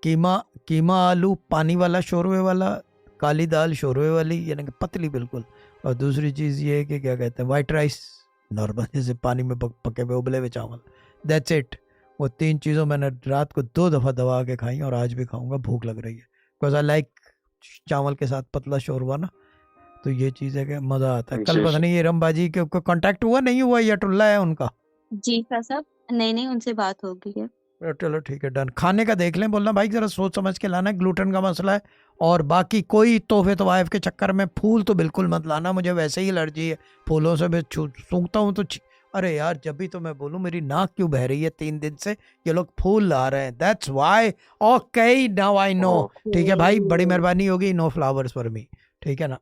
कीमा कीमा आलू पानी वाला शोरवे वाला, काली दाल शोरवे वाली यानी कि पतली बिल्कुल, और दूसरी चीज़ ये है कि क्या कहते हैं वाइट राइस नॉर्मल जैसे पानी में पके हुए उबले हुए चावल, दैट्स इट। वो 3 चीज़ों मैंने रात को 2 दफ़ा दबा के खाई और आज भी खाऊंगा, भूख लग रही है बिकॉज आई लाइक चावल के साथ पतला शोरवा ना, तो ये चीज़ है कि मज़ा आता है। कल जी पता नहीं ये रमबाजी के कांटेक्ट हुआ नहीं हुआ या टुल्ला है उनका? जी शाह साहब, नहीं उनसे बात हो गई है। चलो ठीक है डन। खाने का देख लें, बोलना भाई जरा सोच समझ के लाना, ग्लूटेन का मसला है। और बाकी कोई तोहफे तो वाइफ के चक्कर में फूल तो बिल्कुल मत लाना, मुझे वैसे ही एलर्जी है फूलों से, मैं सूंघता हूँ तो अरे यार जब भी तो मैं बोलूँ मेरी नाक क्यों बह रही है 3 दिन से, ये लोग फूल ला रहे हैं, that's why. Okay now I know. ठीक है भाई, बड़ी मेहरबानी होगी, नो फ्लावर्स फॉर मी, ठीक है ना।